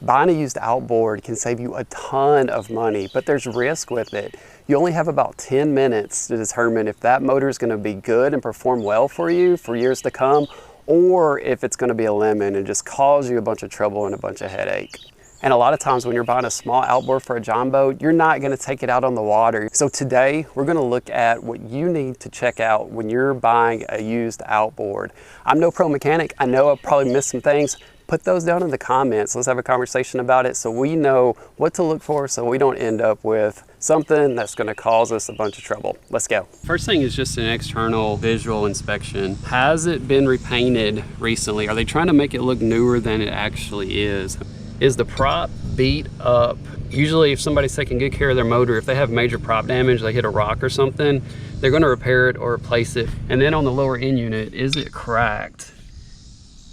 Buying a used outboard can save you a ton of money, but there's risk with it. You only have about 10 minutes to determine if that motor is going to be good and perform well for you for years to come, or if it's going to be a lemon and just cause you a bunch of trouble and a bunch of headache. And a lot of times when you're buying a small outboard for a Jon Boat, you're not going to take it out on the water. So today we're going to look at what you need to check out when you're buying a used outboard. I'm no pro mechanic. I know I've probably missed some things. Put those down in the comments. Let's have a conversation about it so we know what to look for so we don't end up with something that's going to cause us a bunch of trouble. Let's go. First thing is just an external visual inspection. Has it been repainted recently? Are they trying to make it look newer than it actually is? Is the prop beat up? Usually if somebody's taking good care of their motor, if they have major prop damage, they hit a rock or something, they're going to repair it or replace it. And then on the lower end unit, is it cracked?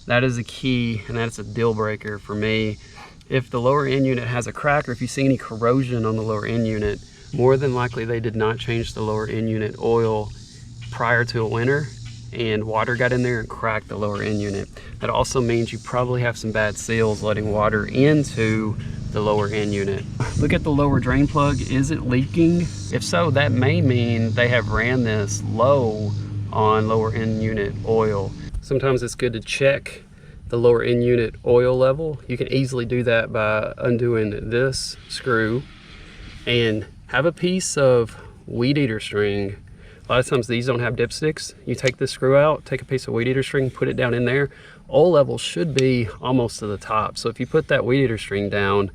That is a key, and that's a deal breaker for me. If the lower end unit has a crack, or if you see any corrosion on the lower end unit, more than likely they did not change the lower end unit oil prior to a winter, and water got in there and cracked the lower end unit. That also means you probably have some bad seals letting water into the lower end unit. Look at the lower drain plug. Is it leaking? If so, that may mean they have ran this low on lower end unit oil. Sometimes it's good to check the lower end unit oil level. You can easily do that by undoing this screw and have a piece of weed eater string. A lot of times these don't have dipsticks. You take this screw out, take a piece of weed eater string, put it down in there. Oil level should be almost to the top. So if you put that weed eater string down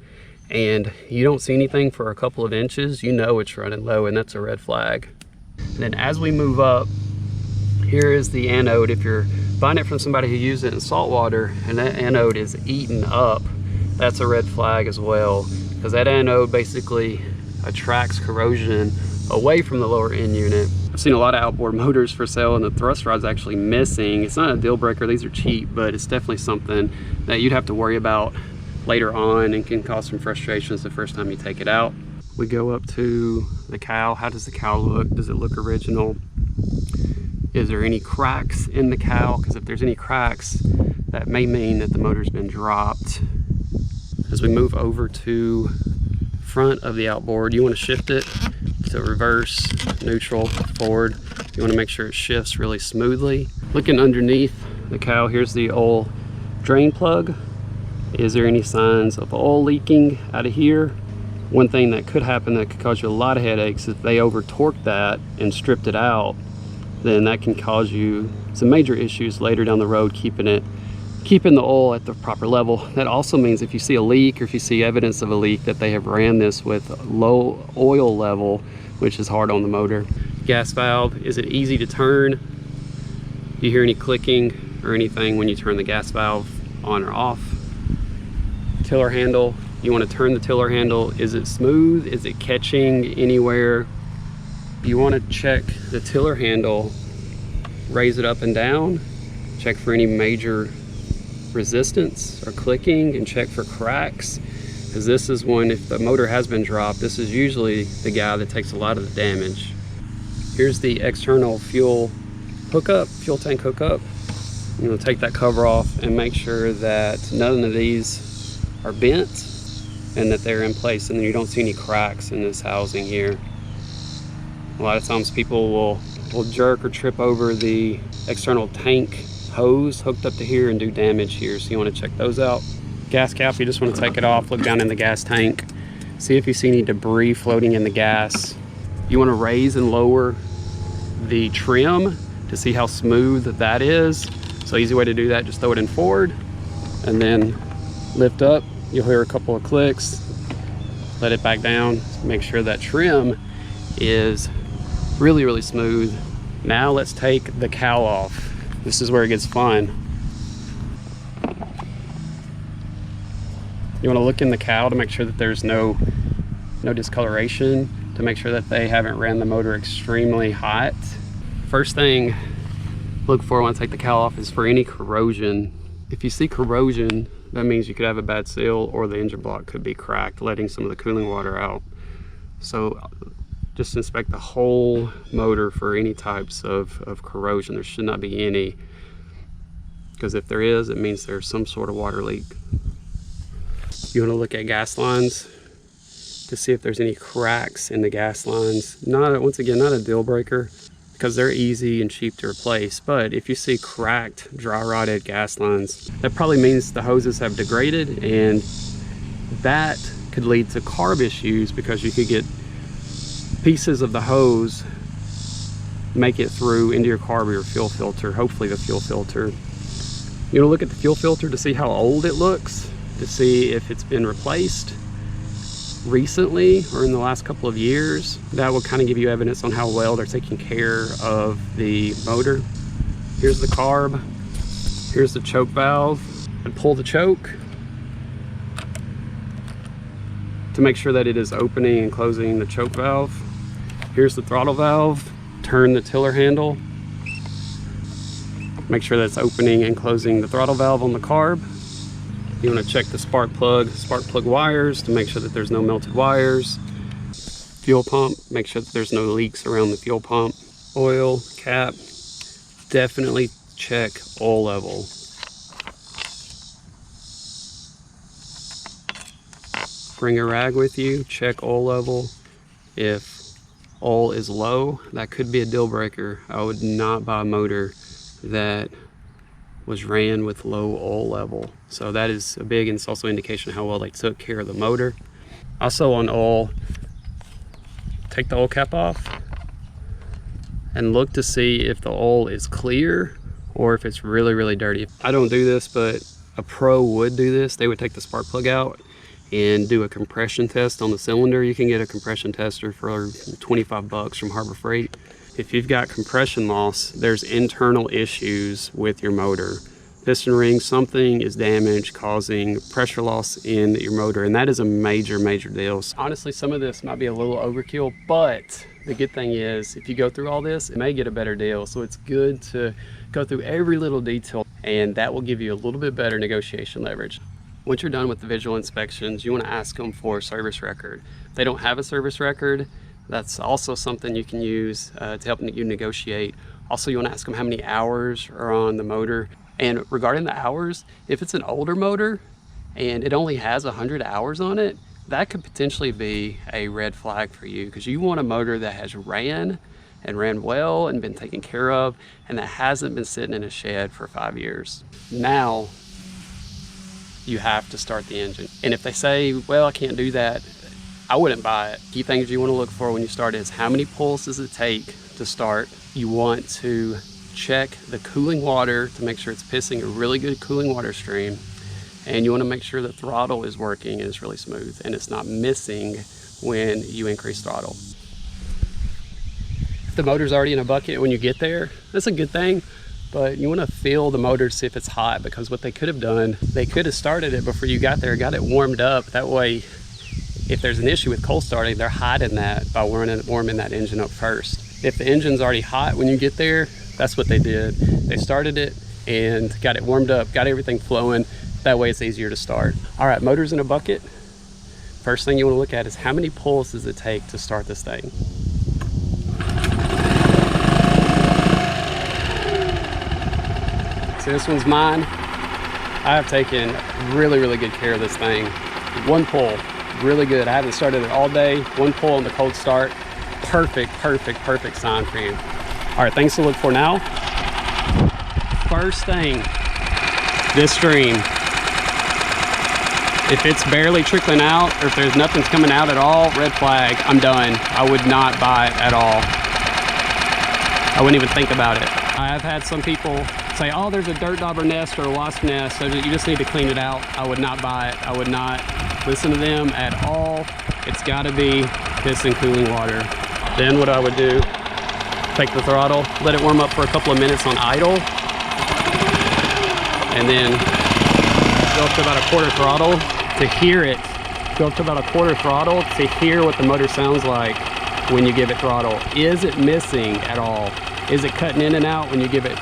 and you don't see anything for a couple of inches, you know it's running low, and that's a red flag. And then as we move up, here is the anode. If you're buying it from somebody who used it in salt water and that anode is eaten up, that's a red flag as well, because that anode basically attracts corrosion away from the lower end unit. I've seen a lot of outboard motors for sale and the thrust rod's actually missing. It's not a deal breaker, these are cheap, but it's definitely something that you'd have to worry about later on and can cause some frustrations the first time you take it out. We go up to the cowl. How does the cowl look? Does it look original? Is there any cracks in the cowl? Because if there's any cracks, that may mean that the motor's been dropped. As we move over to front of the outboard, you want to shift it to reverse, neutral, forward. You want to make sure it shifts really smoothly. Looking underneath the cowl, here's the oil drain plug. Is there any signs of oil leaking out of here? One thing that could happen that could cause you a lot of headaches, if they over torqued that and stripped it out, then that can cause you some major issues later down the road, keeping the oil at the proper level. That also means if you see a leak or if you see evidence of a leak, that they have ran this with low oil level, which is hard on the motor. Gas valve, is it easy to turn? Do you hear any clicking or anything when you turn the gas valve on or off? Tiller handle, you want to turn the tiller handle. Is it smooth? Is it catching anywhere? You want to check the tiller handle, raise it up and down, check for any major resistance or clicking, and check for cracks, because this is when, if the motor has been dropped, this is usually the guy that takes a lot of the damage. Here's the external fuel hookup, fuel tank hookup. You want to take that cover off and make sure that none of these are bent and that they're in place, and then you don't see any cracks in this housing here. A lot of times people will jerk or trip over the external tank hose hooked up to here and do damage here, so you want to check those out. Gas cap, you just want to take it off, look down in the gas tank, see if you see any debris floating in the gas. You want to raise and lower the trim to see how smooth that is. So easy way to do that, just throw it in forward and then lift up. You'll hear a couple of clicks, let it back down, make sure that trim is really, really smooth. Now let's take the cowl off. This is where it gets fun. You want to look in the cowl to make sure that there's no discoloration, to make sure that they haven't ran the motor extremely hot. First thing look for when I take the cowl off is for any corrosion. If you see corrosion, that means you could have a bad seal or the engine block could be cracked, letting some of the cooling water out. So just inspect the whole motor for any types of corrosion. There should not be any, because if there is, it means there's some sort of water leak. You want to look at gas lines to see if there's any cracks in the gas lines. Once again, not a deal breaker because they're easy and cheap to replace. But if you see cracked, dry rotted gas lines, that probably means the hoses have degraded, and that could lead to carb issues because you could get pieces of the hose make it through into your carb or your fuel filter, hopefully the fuel filter. You want to look at the fuel filter to see how old it looks, to see if it's been replaced recently or in the last couple of years. That will kind of give you evidence on how well they're taking care of the motor. Here's the carb, here's the choke valve, and pull the choke to make sure that it is opening and closing the choke valve. Here's the throttle valve, turn the tiller handle, make sure that's opening and closing the throttle valve on the carb. You want to check the spark plug wires to make sure that there's no melted wires. Fuel pump, make sure that there's no leaks around the fuel pump. Oil, cap, definitely check oil level. Bring a rag with you, check oil level. If oil is low, that could be a deal breaker. I would not buy a motor that was ran with low oil level. So that is a big, and it's also an indication of how well they took care of the motor. Also on oil, take the oil cap off and look to see if the oil is clear or if it's really, really dirty. I don't do this, but a pro would do this. They would take the spark plug out and do a compression test on the cylinder. You can get a compression tester for 25 bucks from Harbor Freight. If you've got compression loss, there's internal issues with your motor. Piston ring, something is damaged, causing pressure loss in your motor, and that is a major, major deal. So honestly, some of this might be a little overkill, but the good thing is, if you go through all this, it may get a better deal. So it's good to go through every little detail, and that will give you a little bit better negotiation leverage. Once you're done with the visual inspections, you want to ask them for a service record. If they don't have a service record, that's also something you can use to help you negotiate. Also, you want to ask them how many hours are on the motor. And regarding the hours, if it's an older motor and it only has 100 hours on it, that could potentially be a red flag for you, because you want a motor that has ran well and been taken care of, and that hasn't been sitting in a shed for 5 years. Now, you have to start the engine. And if they say, well, I can't do that, I wouldn't buy it. Key things you want to look for when you start is how many pulls does it take to start. You want to check the cooling water to make sure it's pissing a really good cooling water stream. And you want to make sure the throttle is working and it's really smooth and it's not missing when you increase throttle. If the motor's already in a bucket when you get there, that's a good thing. But you want to feel the motor to see if it's hot, because what they could have done, they could have started it before you got there, got it warmed up. That way, if there's an issue with cold starting, they're hiding that by warming that engine up first. If the engine's already hot when you get there, that's what they did. They started it and got it warmed up, got everything flowing. That way it's easier to start. All right, motor's in a bucket. First thing you want to look at is how many pulls does it take to start this thing. So this one's mine. I have taken really, really good care of this thing. One pull, really good. I haven't started it all day. One pull on the cold start. Perfect, perfect, perfect sign for you. All right, things to look for now. First thing, this stream. If it's barely trickling out, or if there's nothing's coming out at all, red flag, I'm done. I would not buy it at all. I wouldn't even think about it. I have had some people say, oh, there's a dirt dauber nest or a wasp nest, so you just need to clean it out. I would not buy it. I would not listen to them at all. It's gotta be piss and cooling water. Then what I would do, take the throttle, let it warm up for a couple of minutes on idle, and then go up to about a quarter throttle to hear it. Go up to about a quarter throttle to hear what the motor sounds like when you give it throttle. Is it missing at all? Is it cutting in and out when you give it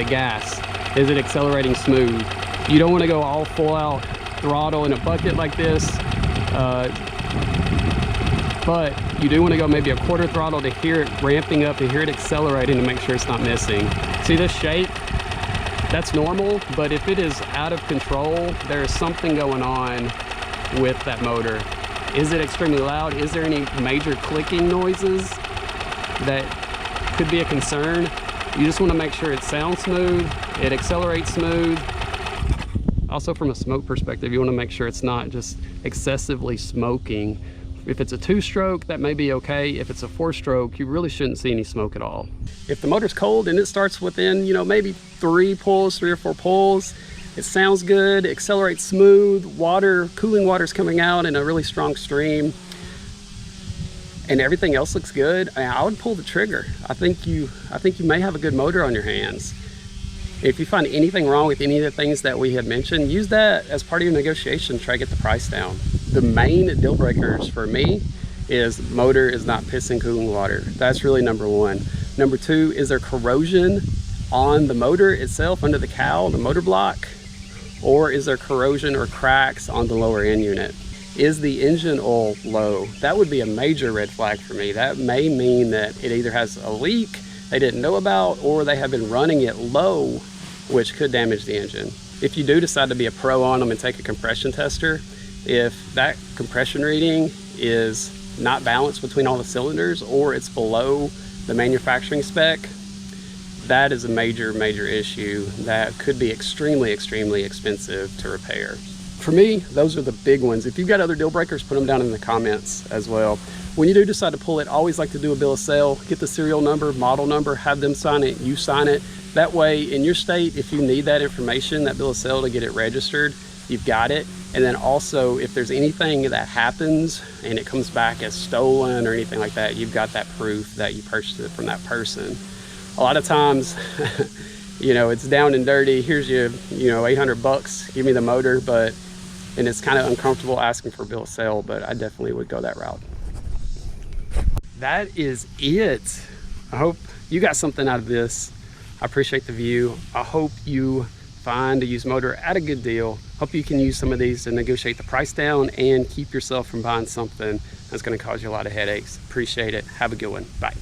gas? Is it accelerating smooth? You don't want to go all full out throttle in a bucket like this, but you do want to go maybe a quarter throttle to hear it ramping up, to hear it accelerating, to make sure it's not missing. See this shape? That's normal, but if it is out of control, there is something going on with that motor. Is it extremely loud? Is there any major clicking noises that could be a concern? You just want to make sure it sounds smooth, it accelerates smooth. Also from a smoke perspective, you want to make sure it's not just excessively smoking. If it's a 2-stroke, that may be okay. If it's a 4-stroke, you really shouldn't see any smoke at all. If the motor's cold and it starts within, you know, maybe 3 or 4 pulls, it sounds good, accelerates smooth, cooling water's coming out in a really strong stream, and everything else looks good, I would pull the trigger. I think you may have a good motor on your hands. If you find anything wrong with any of the things that we had mentioned, use that as part of your negotiation to try to get the price down. The main deal breakers for me is motor is not pissing cooling water. That's really number 1. Number 2, is there corrosion on the motor itself, under the cowl, the motor block? Or is there corrosion or cracks on the lower end unit? Is the engine oil low? That would be a major red flag for me. That may mean that it either has a leak they didn't know about, or they have been running it low, which could damage the engine. If you do decide to be a pro on them and take a compression tester, if that compression reading is not balanced between all the cylinders, or it's below the manufacturing spec, that is a major issue that could be extremely expensive to repair. For me, those are the big ones. If you've got other deal breakers, put them down in the comments as well. When you do decide to pull it, I always like to do a bill of sale, get the serial number, model number, have them sign it, you sign it. That way, in your state, if you need that information, that bill of sale to get it registered, you've got it. And then also, if there's anything that happens and it comes back as stolen or anything like that, you've got that proof that you purchased it from that person. A lot of times, you know, it's down and dirty. Here's your, $800, give me the motor, and it's kind of uncomfortable asking for a bill of sale, but I definitely would go that route. That is it. I hope you got something out of this. I appreciate the view. I hope you find a used motor at a good deal. Hope you can use some of these to negotiate the price down and keep yourself from buying something that's going to cause you a lot of headaches. Appreciate it. Have a good one. Bye.